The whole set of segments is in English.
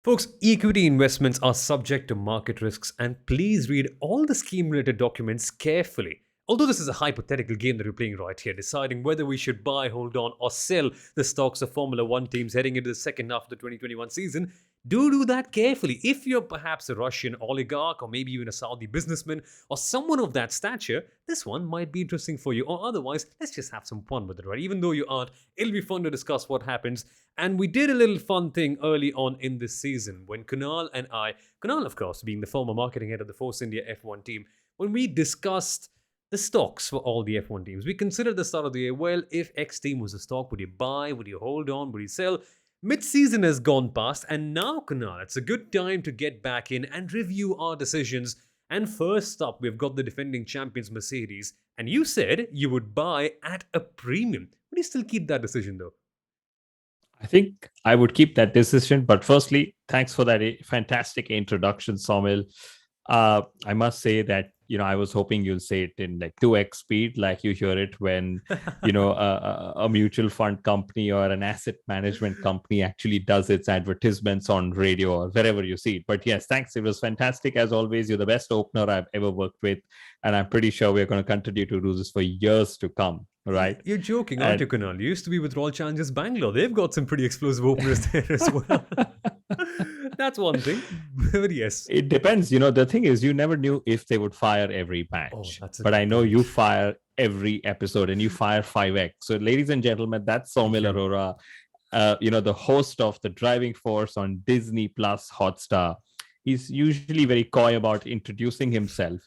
Folks, equity investments are subject to market risks, and please read all the scheme related documents carefully. Although this is a hypothetical game that we're playing right here, deciding whether we should buy, hold on, or sell the stocks of Formula One teams heading into the second half of the 2021 season, do that carefully. If you're perhaps a Russian oligarch or maybe even a Saudi businessman or someone of that stature, this one might be interesting for you. Or otherwise, let's just have some fun with it, right? Even though you aren't, it'll be fun to discuss what happens. And we did a little fun thing early on in this season when Kunal, of course, being the former marketing head of the Force India F1 team, when we discussed the stocks for all the F1 teams. We considered the start of the year, well, if X team was a stock, would you buy? Would you hold on? Would you sell? Mid-season has gone past, and now, Kunal, it's a good time to get back in and review our decisions. And first up, we've got the defending champions Mercedes, and you said you would buy at a premium. Would you still keep that decision, though? I think I would keep that decision. But firstly, thanks for that fantastic introduction, Soumil. I must say that I was hoping you'll say it in like 2x speed, like you hear it when a mutual fund company or an asset management company actually does its advertisements on radio or wherever you see it. But yes, thanks. It was fantastic as always. You're the best opener I've ever worked with, and I'm pretty sure we're going to continue to do this for years to come. Right? You're joking, aren't And you, Kunal? You used to be with Royal Challengers Bangalore. They've got some pretty explosive openers there as well. That's one thing. But yes. it depends. The thing is, you never knew if they would fire every Oh, match. that's a But I good know you point. fire every episode and you fire 5x. So, ladies and gentlemen, that's Soumil Yeah. Arora, the host of The Driving Force on Disney Plus Hotstar. He's usually very coy about introducing himself,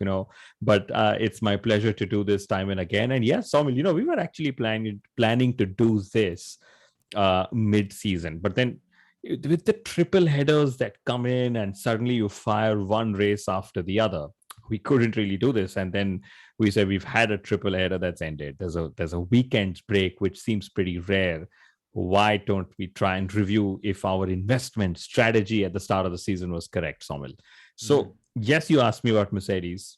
but it's my pleasure to do this time and again. And yes, Soumil, we were actually planning to do this mid-season, but then with the triple headers that come in and suddenly you fire one race after the other, we couldn't really do this. And then we said we've had a triple header that's ended. There's a weekend break which seems pretty rare. Why don't we try and review if our investment strategy at the start of the season was correct, Somil? Mm. So yes, you asked me about Mercedes,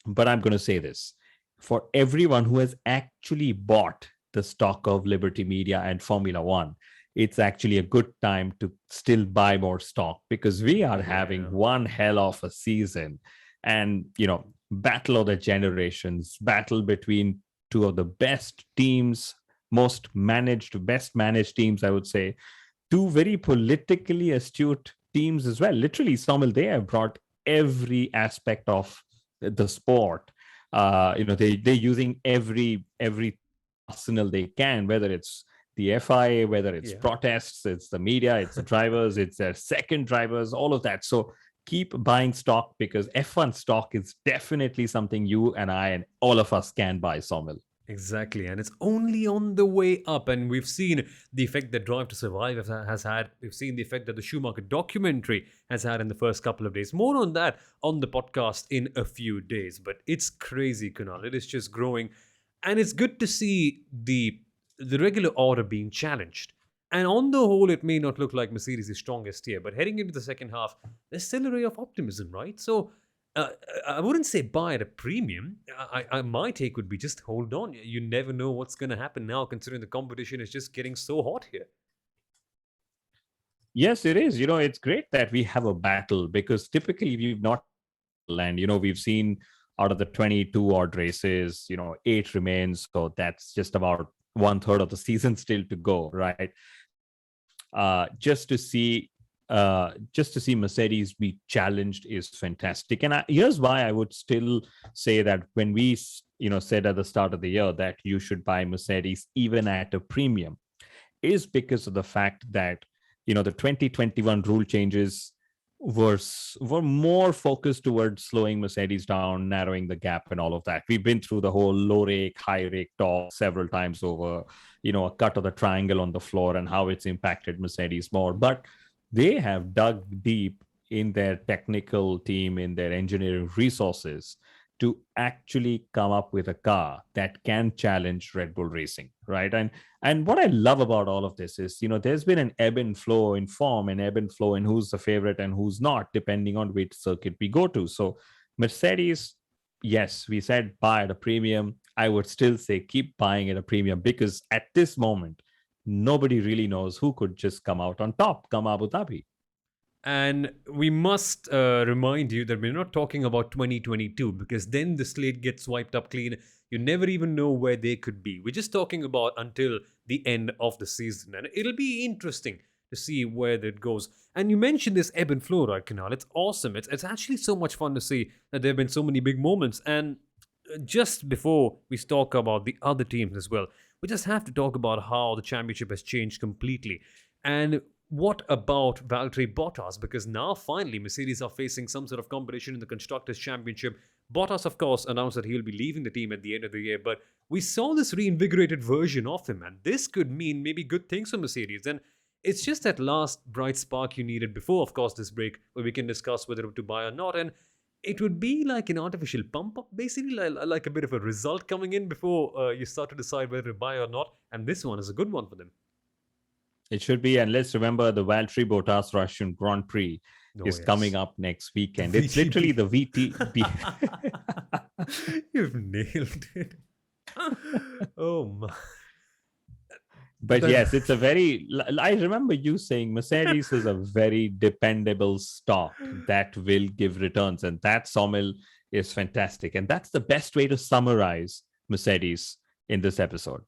but I'm going to say this: for everyone who has actually bought the stock of Liberty Media and Formula One, it's actually a good time to still buy more stock because we are having Yeah. one hell of a season. And, battle of the generations, battle between two of the best teams, best managed teams, I would say, two very politically astute teams as well. Literally, Somil, they have brought every aspect of the sport. They're using every arsenal they can, whether it's the FIA, whether it's Yeah. protests, it's the media, it's the drivers, it's their second drivers, all of that. So keep buying stock because F1 stock is definitely something you and I and all of us can buy, Somil. Exactly, and it's only on the way up. And we've seen the effect that Drive to Survive has had. We've seen the effect that the Schumacher documentary has had in the first couple of days. More on that on the podcast in a few days. But it's crazy, Kunal. It is just growing, and it's good to see the regular order being challenged. And on the whole, it may not look like Mercedes is strongest here, but heading into the second half, there's still a ray of optimism, right? So uh, I wouldn't say buy at a premium. My take would be just hold on. You never know what's going to happen now, considering the competition is just getting so hot here. Yes, it is. It's great that we have a battle because typically we've not and we've seen out of the 22 odd races, eight remains, so that's just about one third of the season still to go, right? Just to see Mercedes be challenged is fantastic. And here's why I would still say that when we said at the start of the year that you should buy Mercedes even at a premium is because of the fact that the 2021 rule changes were more focused towards slowing Mercedes down, narrowing the gap, and all of that. We've been through the whole low rake, high rake talk several times over, a cut of the triangle on the floor and how it's impacted Mercedes more. But they have dug deep in their technical team, in their engineering resources to actually come up with a car that can challenge Red Bull Racing, right? And what I love about all of this is, there's been an ebb and flow in form, and ebb and flow in who's the favorite and who's not, depending on which circuit we go to. So Mercedes, yes, we said buy at a premium. I would still say keep buying at a premium because at this moment, nobody really knows who could just come out on top, come Abu Dhabi. And we must remind you that we're not talking about 2022 because then the slate gets wiped up clean. You never even know where they could be. We're just talking about until the end of the season. And it'll be interesting to see where that goes. And you mentioned this ebb and flow, right, Kunal? It's awesome. It's actually so much fun to see that there have been so many big moments. And just before we talk about the other teams as well, we just have to talk about how the championship has changed completely. And what about Valtteri Bottas? Because now finally Mercedes are facing some sort of competition in the Constructors' Championship. Bottas, of course, announced that he'll be leaving the team at the end of the year, but we saw this reinvigorated version of him, and this could mean maybe good things for Mercedes. And it's just that last bright spark you needed before, of course, this break, where we can discuss whether to buy or not. And it would be like an artificial pump up, basically, like a bit of a result coming in before you start to decide whether to buy or not. And this one is a good one for them. It should be. And let's remember the Valtteri Bottas Russian Grand Prix Oh, is yes. coming up next weekend. The It's literally the You've nailed it. Oh, my. But That- yes, it's a very. I remember you saying Mercedes is a very dependable stock that will give returns, and that Soumil is fantastic. And that's the best way to summarize Mercedes in this episode.